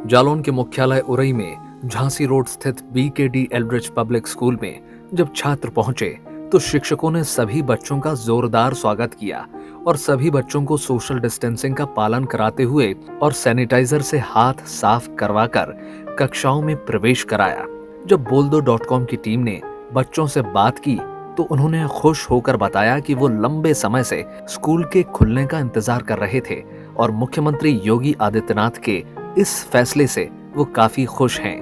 जालौन के मुख्यालय उरई में झांसी रोड स्थित बीकेडी एल्ड्रिच पब्लिक स्कूल में जब छात्र पहुंचे तो शिक्षकों ने सभी बच्चों का जोरदार स्वागत किया और सभी बच्चों को सोशल डिस्टेंसिंग का पालन कराते हुए और सैनिटाइजर से हाथ साफ करवाकर कक्षाओं में प्रवेश कराया। जब बोलदो.com की टीम ने बच्चों से बात की तो उन्होंने खुश होकर बताया कि वो लंबे समय से स्कूल के खुलने का इंतजार कर रहे थे और मुख्यमंत्री योगी आदित्यनाथ के इस फैसले से वो काफी खुश हैं।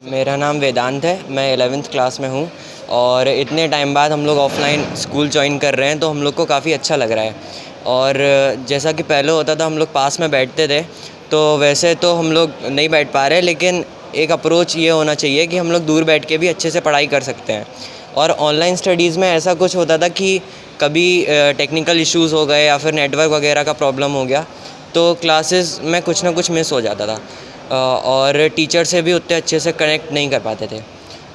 मेरा नाम वेदांत है, मैं 11th क्लास में हूँ और इतने टाइम बाद हम लोग ऑफलाइन स्कूल ज्वाइन कर रहे हैं तो हम लोग को काफ़ी अच्छा लग रहा है। और जैसा कि पहले होता था हम लोग पास में बैठते थे, तो वैसे तो हम लोग नहीं बैठ पा रहे, लेकिन एक अप्रोच ये होना चाहिए कि हम लोग दूर बैठ के भी अच्छे से पढ़ाई कर सकते हैं। और ऑनलाइन स्टडीज़ में ऐसा कुछ होता था कि कभी टेक्निकल इश्यूज़ हो गए या फिर नेटवर्क वगैरह का प्रॉब्लम हो गया तो क्लासेस में कुछ ना कुछ मिस हो जाता था और टीचर से भी उतने अच्छे से कनेक्ट नहीं कर पाते थे।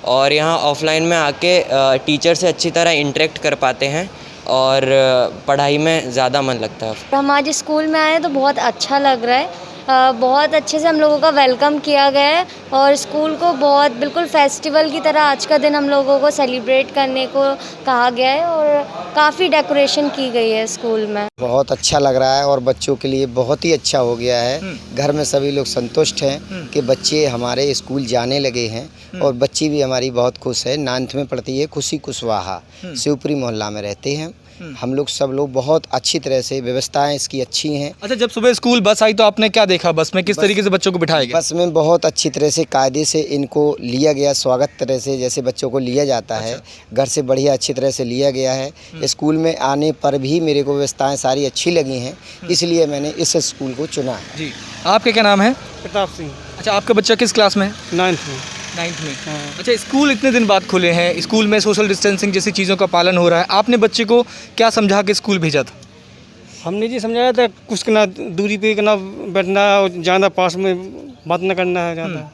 और यहाँ ऑफलाइन में आके टीचर से अच्छी तरह इंटरेक्ट कर पाते हैं और पढ़ाई में ज़्यादा मन लगता है। हम आज स्कूल में आए तो बहुत अच्छा लग रहा है। बहुत अच्छे से हम लोगों का वेलकम किया गया है और स्कूल को बहुत बिल्कुल फेस्टिवल की तरह आज का दिन हम लोगों को सेलिब्रेट करने को कहा गया है और काफ़ी डेकोरेशन की गई है स्कूल में। बहुत अच्छा लग रहा है और बच्चों के लिए बहुत ही अच्छा हो गया है। घर में सभी लोग संतुष्ट हैं कि बच्चे हमारे स्कूल जाने लगे हैं और बच्ची भी हमारी बहुत खुश है। 9th में पढ़ती है खुशी कुशवाहा, शिवपुरी मोहल्ला में रहते हैं हम लोग। सब लोग बहुत अच्छी तरह से व्यवस्थाएं इसकी अच्छी हैं। अच्छा, जब सुबह स्कूल बस आई तो आपने क्या देखा? बस में किस तरीके से बच्चों को बिठाया गया? बस में बहुत अच्छी तरह से कायदे से इनको लिया गया, स्वागत तरह से जैसे बच्चों को लिया जाता है घर से बढ़िया अच्छी तरह से लिया गया है। स्कूल में आने पर भी मेरे को व्यवस्थाएं सारी अच्छी लगी हैं, इसलिए मैंने इस स्कूल को चुना है। जी, आपके क्या नाम है? प्रताप सिंह। अच्छा, आपका बच्चा किस क्लास में है? 9th में। 9th में। अच्छा, स्कूल इतने दिन बाद खुले हैं, स्कूल में सोशल डिस्टेंसिंग जैसी चीज़ों का पालन हो रहा है, आपने बच्चे को क्या समझा के स्कूल भेजा था? हमने जी समझाया था कुछ ना दूरी पे ना बैठना और ज़्यादा पास में बात ना करना है ज़्यादा।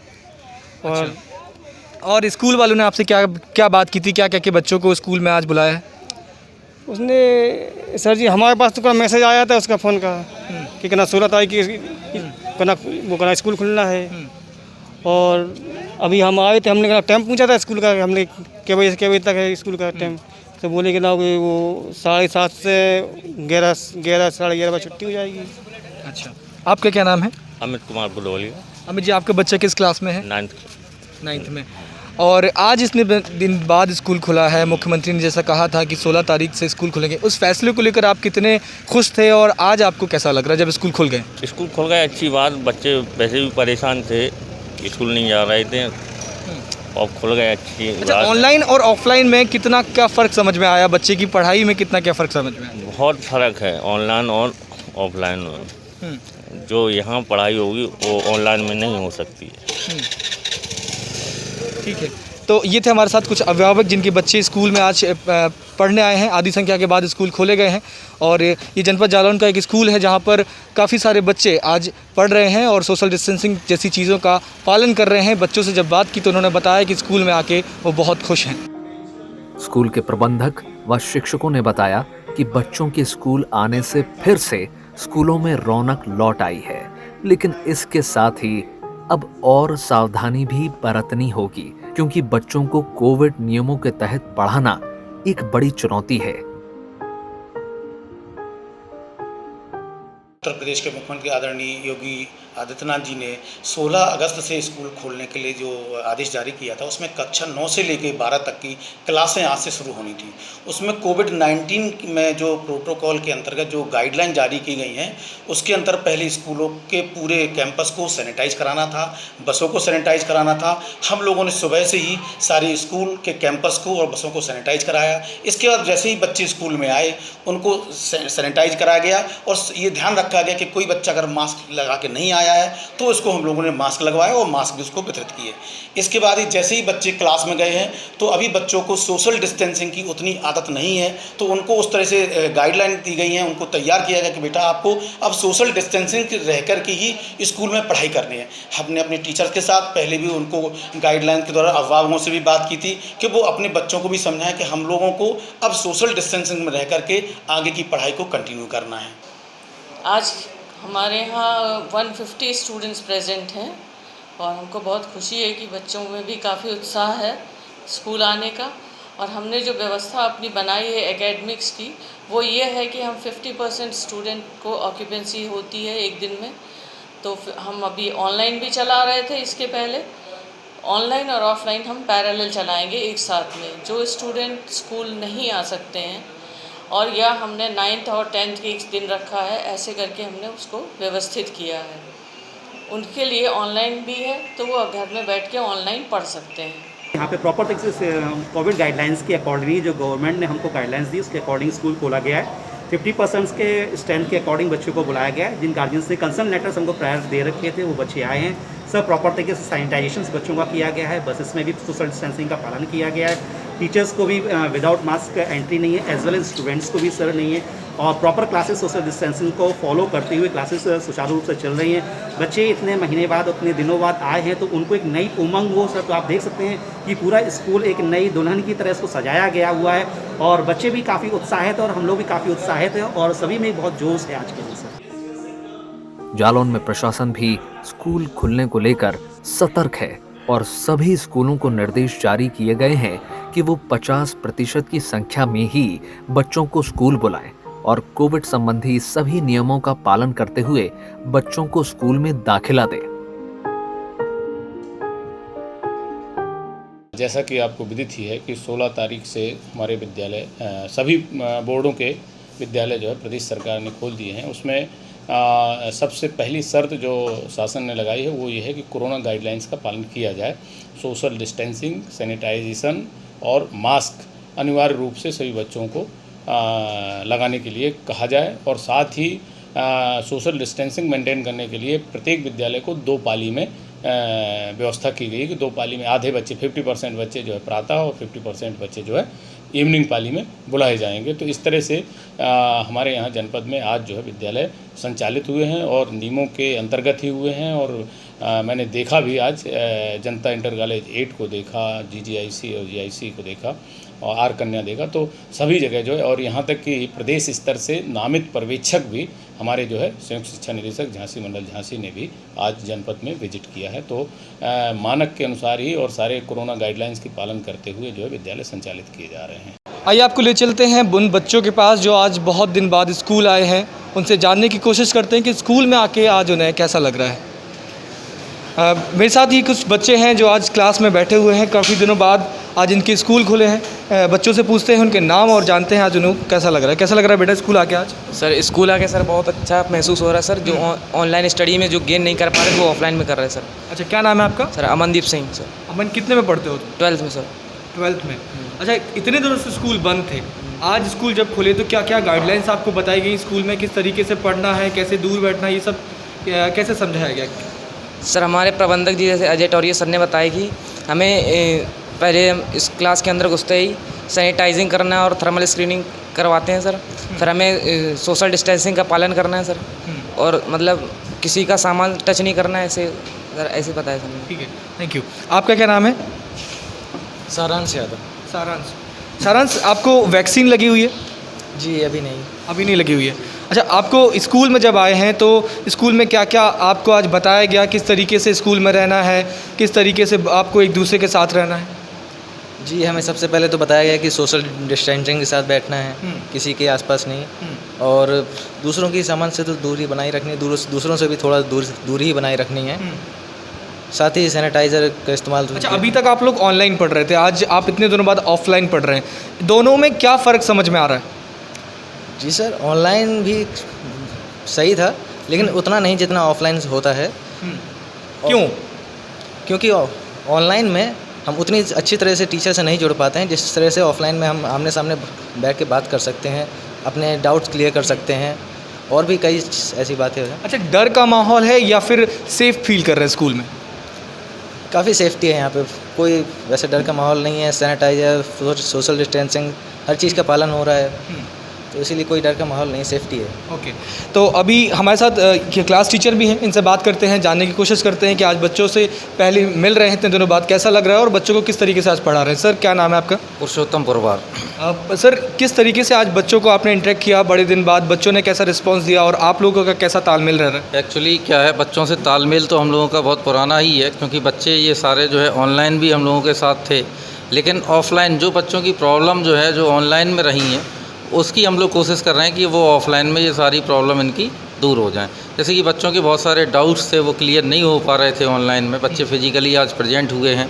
और स्कूल वालों ने आपसे क्या क्या बात की थी? क्या क्या के बच्चों को स्कूल में आज बुलाया है? उसने सर जी हमारे पास तो का मैसेज आया था उसका फ़ोन का कि कहना 16 तारीख की कहना स्कूल खुलना है। और अभी हम आए थे, हमने टाइम पूछा था स्कूल का, हमने क्या बजे से क्या बजे तक है स्कूल का टाइम, तो बोले कि ना वो 7:30 से 11 साढ़े 11 बजे छुट्टी हो जाएगी। अच्छा, आपका क्या नाम है? अमित कुमार बुलवलिया। अमित जी, आपका बच्चा किस क्लास में है? 9th में। और आज इतने दिन बाद स्कूल खुला है, मुख्यमंत्री ने जैसा कहा था कि 16 तारीख से स्कूल खुलेंगे, उस फैसले को लेकर आप कितने खुश थे और आज आपको कैसा लग रहा है जब स्कूल खुल गए? स्कूल खुल गए, अच्छी बात। बच्चे वैसे भी परेशान थे, स्कूल नहीं जा रहे थे और खुल गए, अच्छी बात। अच्छा, ऑनलाइन और ऑफलाइन में कितना क्या फ़र्क समझ में आया? बच्चे की पढ़ाई में कितना क्या फ़र्क समझ में आया? बहुत फ़र्क है ऑनलाइन और ऑफलाइन में। जो यहाँ पढ़ाई होगी वो ऑनलाइन में नहीं हो सकती है। ठीक है, तो ये थे हमारे साथ कुछ अभिभावक जिनके बच्चे स्कूल में आज पढ़ने आए हैं। आधी संख्या के बाद स्कूल खोले गए हैं और ये जनपद जालौन का एक स्कूल है जहाँ पर काफ़ी सारे बच्चे आज पढ़ रहे हैं और सोशल डिस्टेंसिंग जैसी चीज़ों का पालन कर रहे हैं। बच्चों से जब बात की तो उन्होंने बताया कि स्कूल में आके वो बहुत खुश हैं। स्कूल के प्रबंधक व शिक्षकों ने बताया कि बच्चों के स्कूल आने से फिर से स्कूलों में रौनक लौट आई है, लेकिन इसके साथ ही अब और सावधानी भी बरतनी होगी क्योंकि बच्चों को कोविड नियमों के तहत पढ़ाना एक बड़ी चुनौती है। उत्तर प्रदेश के मुख्यमंत्री आदरणीय योगी आदित्यनाथ जी ने 16 अगस्त से स्कूल खोलने के लिए जो आदेश जारी किया था, उसमें कक्षा 9 से लेकर 12 तक की क्लासें आज से शुरू होनी थी। उसमें कोविड-19 में जो प्रोटोकॉल के अंतर्गत जो गाइडलाइन जारी की गई हैं, उसके अंतर पहले स्कूलों के पूरे कैंपस को सैनिटाइज कराना था, बसों को सैनिटाइज कराना था। हम लोगों ने सुबह से ही सारी स्कूल के कैंपस को और बसों को सैनिटाइज कराया। इसके बाद जैसे ही बच्चे स्कूल में आए उनको सैनिटाइज कराया गया और ये ध्यान रखा गया कि कोई बच्चा अगर मास्क लगा के नहीं आया है तो इसको हम लोगों ने मास्क लगवाया और मास्क भी उसको वितरित किए। इसके बाद ही जैसे ही बच्चे क्लास में गए हैं तो अभी बच्चों को सोशल डिस्टेंसिंग की उतनी आदत नहीं है, तो उनको उस तरह से गाइडलाइन दी गई हैं, उनको तैयार किया गया कि बेटा आपको अब सोशल डिस्टेंसिंग रह कर के ही स्कूल में पढ़ाई करनी है। हमने अपने टीचर्स के साथ पहले भी उनको गाइडलाइन के द्वारा अभिभावकों से भी बात की थी कि वो अपने बच्चों को भी समझाएं कि हम लोगों को अब सोशल डिस्टेंसिंग में रह कर के आगे की पढ़ाई को कंटिन्यू करना है। आज हमारे यहाँ 150 स्टूडेंट्स प्रेजेंट हैं और हमको बहुत खुशी है कि बच्चों में भी काफ़ी उत्साह है स्कूल आने का। और हमने जो व्यवस्था अपनी बनाई है एकेडमिक्स की, वो ये है कि हम 50% स्टूडेंट को ऑक्यूपेंसी होती है एक दिन में। तो हम अभी ऑनलाइन भी चला रहे थे, इसके पहले ऑनलाइन और ऑफलाइन हम पैरेलल चलाएंगे एक साथ में। जो स्टूडेंट स्कूल नहीं आ सकते हैं और या हमने 9th और 10th के एक दिन रखा है, ऐसे करके हमने उसको व्यवस्थित किया है। उनके लिए ऑनलाइन भी है, तो वो घर में बैठ के ऑनलाइन पढ़ सकते हैं। यहाँ पे प्रॉपर तरीके से कोविड गाइडलाइंस के अकॉर्डिंग, जो गवर्नमेंट ने हमको गाइडलाइंस दी उसके अकॉर्डिंग स्कूल खोला गया है। 50% के स्ट्रेंथ के अकॉर्डिंग बच्चों को बुलाया गया है। जिन गार्जियंस ने कंसर्न लेटर्स हमको प्रायर दे रखे थे वो बच्चे आए हैं। सब प्रॉपर तरीके से सैनिटाइजेशन बच्चों का किया गया है। बसेस में भी सोशल डिस्टेंसिंग का पालन किया गया है। टीचर्स को भी विदाउट मास्क एंट्री नहीं है, एज वेल एज स्टूडेंट्स को भी सर नहीं है। और प्रॉपर क्लासेस सोशल डिस्टेंसिंग को फॉलो करते हुए क्लासेस सुचारू रूप से चल रही हैं। बच्चे इतने महीने बाद, उतने दिनों बाद आए हैं, तो उनको एक नई उमंग हो सर। तो आप देख सकते हैं कि पूरा स्कूल एक नई दुल्हन की तरह इसको सजाया गया हुआ है और बच्चे भी काफ़ी उत्साहित हैं और हम लोग भी काफ़ी उत्साहित हैं और सभी में बहुत जोश है आज के दिन सर। जालौन में प्रशासन भी स्कूल खुलने को लेकर सतर्क है और सभी स्कूलों को निर्देश जारी किए गए हैं कि वो 50% की संख्या में ही बच्चों को स्कूल बुलाएं और कोविड संबंधी सभी नियमों का पालन करते हुए बच्चों को स्कूल में दाखिला दें। जैसा कि आपको विदित ही है कि 16 तारीख से हमारे विद्यालय सभी बोर्डों के विद्यालय जो है प्रदेश सरकार ने खोल दिए हैं। उसमें सबसे पहली शर्त जो शासन ने लगाई है वो ये है कि कोरोना गाइडलाइंस का पालन किया जाए। सोशल डिस्टेंसिंग, सैनिटाइजेशन और मास्क अनिवार्य रूप से सभी बच्चों को लगाने के लिए कहा जाए और साथ ही सोशल डिस्टेंसिंग मेंटेन करने के लिए प्रत्येक विद्यालय को 2 पाली में व्यवस्था की गई कि 2 पाली में आधे बच्चे 50% बच्चे जो है प्रातः और 50% बच्चे जो है इवनिंग पाली में बुलाए जाएंगे। तो इस तरह से हमारे यहाँ जनपद में आज जो है विद्यालय संचालित हुए हैं और नियमों के अंतर्गत ही हुए हैं। और मैंने देखा भी आज जनता इंटर कॉलेज 8 को देखा, GGIC और GIC को देखा और आर कन्या देखा। तो सभी जगह जो है और यहाँ तक कि प्रदेश स्तर से नामित पर्यवेक्षक भी हमारे जो है संयुक्त शिक्षा निदेशक झांसी मंडल झांसी ने भी आज जनपद में विजिट किया है। तो मानक के अनुसार ही और सारे कोरोना गाइडलाइंस की पालन करते हुए जो है विद्यालय संचालित किए जा रहे हैं। आइए आपको ले चलते हैं उन बच्चों के पास जो आज बहुत दिन बाद स्कूल आए हैं। उनसे जानने की कोशिश करते हैं कि स्कूल में आके आज उन्हें कैसा लग रहा है। मेरे साथ ही कुछ बच्चे हैं जो आज क्लास में बैठे हुए हैं। काफ़ी दिनों बाद आज इनके स्कूल खुले हैं। बच्चों से पूछते हैं उनके नाम और जानते हैं आज उन्हें कैसा लग रहा है। कैसा लग रहा है बेटा स्कूल आके आज? सर स्कूल आके सर बहुत अच्छा महसूस हो रहा है सर। जो ऑनलाइन स्टडी में जो गेन नहीं कर पा रहे वो ऑफलाइन में कर रहे हैं सर। अच्छा, क्या नाम है आपका? Sir Amandeep Singh sir. अमन, कितने में पढ़ते हो? 12th में सर। 12th में। अच्छा, इतने दिनों से स्कूल बंद थे, आज स्कूल जब खुले तो क्या क्या गाइडलाइंस आपको बताई गई स्कूल में? किस तरीके से पढ़ना है, कैसे दूर बैठना है, ये सब कैसे समझाया गया? सर हमारे प्रबंधक जी जैसे अजय टौरिया सर ने बताया कि हमें पहले इस क्लास के अंदर घुसते ही सैनिटाइजिंग करना है और थर्मल स्क्रीनिंग करवाते हैं सर। फिर हमें सोशल डिस्टेंसिंग का पालन करना है सर और मतलब किसी का सामान टच नहीं करना है, ऐसे सर ऐसे बताया सर। ठीक है, थैंक यू। आपका क्या नाम है? सारांश यादव। सारांश, आपको वैक्सीन लगी हुई है? जी अभी नहीं लगी हुई है। अच्छा, आपको स्कूल में जब आए हैं तो स्कूल में क्या क्या आपको आज बताया गया? किस तरीके से स्कूल में रहना है, किस तरीके से आपको एक दूसरे के साथ रहना है? जी हमें सबसे पहले तो बताया गया कि सोशल डिस्टेंसिंग के साथ बैठना है, किसी के आसपास नहीं, और दूसरों की सामान से तो दूरी बनाए रखनी है, दूसरों से भी थोड़ा दूरी ही बनाए रखनी है। साथ ही सैनिटाइज़र का इस्तेमाल। अच्छा, अभी तक आप लोग ऑनलाइन पढ़ रहे थे, आज आप इतने दिनों बाद ऑफलाइन पढ़ रहे हैं, दोनों में क्या फ़र्क समझ में आ रहा है? जी सर, ऑनलाइन भी सही था लेकिन उतना नहीं जितना ऑफलाइन होता है। क्यों? क्योंकि ऑनलाइन में हम उतनी अच्छी तरह से टीचर से नहीं जुड़ पाते हैं जिस तरह से ऑफलाइन में हम आमने सामने बैठ के बात कर सकते हैं, अपने डाउट्स क्लियर कर सकते हैं और भी कई ऐसी बातें हैं। अच्छा, डर का माहौल है या फिर सेफ फील कर रहे हैं स्कूल में? काफ़ी सेफ्टी है यहाँ पे, कोई वैसे डर का माहौल नहीं है। सैनिटाइज़र, सोशल डिस्टेंसिंग, हर चीज़ का पालन हो रहा है, तो इसीलिए कोई डर का माहौल नहीं, सेफ्टी है। ओके, तो अभी हमारे साथ क्लास टीचर भी हैं, इनसे बात करते हैं, जानने की कोशिश करते हैं कि आज बच्चों से पहले मिल रहे हैं इतने दिनों बाद, कैसा लग रहा है और बच्चों को किस तरीके से आज पढ़ा रहे हैं। सर, क्या नाम है आपका? पुरुषोत्तम पुरवार। सर, किस तरीके से आज बच्चों को आपने इंटरेक्ट किया, बड़े दिन बाद बच्चों ने कैसा रिस्पॉन्स दिया और आप लोगों का कैसा तालमेल रह रहा है? एक्चुअली क्या है, बच्चों से तालमेल तो हम लोगों का बहुत पुराना ही है, क्योंकि बच्चे ये सारे जो है ऑनलाइन भी हम लोगों के साथ थे, लेकिन ऑफलाइन जो बच्चों की प्रॉब्लम जो है जो ऑनलाइन में रही हैं, उसकी हम लोग कोशिश कर रहे हैं कि वो ऑफ़लाइन में ये सारी प्रॉब्लम इनकी दूर हो जाएं। जैसे कि बच्चों के बहुत सारे डाउट्स थे, वो क्लियर नहीं हो पा रहे थे ऑनलाइन में, बच्चे फिजिकली आज प्रेजेंट हुए हैं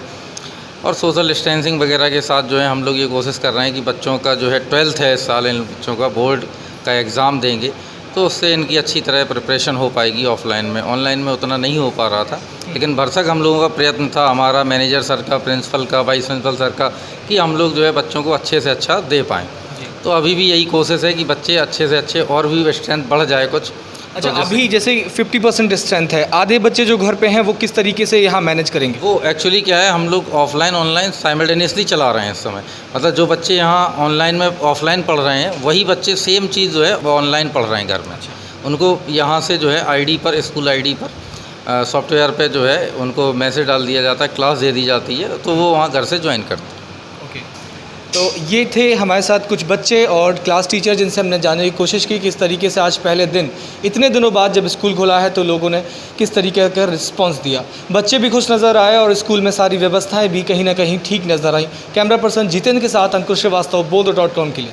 और सोशल डिस्टेंसिंग वगैरह के साथ जो है हम लोग ये कोशिश कर रहे हैं कि बच्चों का जो है 12th है इस साल, इन बच्चों का बोर्ड का एग्ज़ाम देंगे तो उससे इनकी अच्छी तरह प्रिपरेशन हो पाएगी ऑफ़लाइन में। ऑनलाइन में उतना नहीं हो पा रहा था, लेकिन भरसक हम लोगों का प्रयत्न था, हमारा मैनेजर सर का, प्रिंसिपल का, वाइस प्रिंसिपल सर का, कि हम लोग जो है बच्चों को अच्छे से अच्छा दे पाएँ। तो अभी भी यही कोशिश है कि बच्चे अच्छे से अच्छे और भी स्ट्रेंथ बढ़ जाए कुछ। अच्छा, तो अभी जैसे 50% स्ट्रेंथ है, आधे बच्चे जो घर पे हैं वो किस तरीके से यहाँ मैनेज करेंगे? वो एक्चुअली क्या है, हम लोग ऑफ़लाइन ऑनलाइन साइमल्टेनियसली चला रहे हैं इस समय। मतलब जो बच्चे यहाँ ऑनलाइन में ऑफ़लाइन पढ़ रहे हैं, वही बच्चे सेम चीज़ जो है वो ऑनलाइन पढ़ रहे हैं घर में। उनको यहाँ से जो है आईडी पर, स्कूल आईडी पर, सॉफ्टवेयर पे जो है उनको मैसेज डाल दिया जाता है, क्लास दे दी जाती है, तो वो वहाँ घर से ज्वाइन करते हैं। तो ये थे हमारे साथ कुछ बच्चे और क्लास टीचर जिनसे हमने जानने की कोशिश की किस तरीके से आज पहले दिन, इतने दिनों बाद जब स्कूल खुला है, तो लोगों ने किस तरीके का रिस्पांस दिया। बच्चे भी खुश नज़र आए और स्कूल में सारी व्यवस्थाएं भी कहीं ना कहीं ठीक नज़र आई। कैमरा पर्सन जितेंद्र के साथ अंकुश श्रीवास्तव, boldro.com के लिए।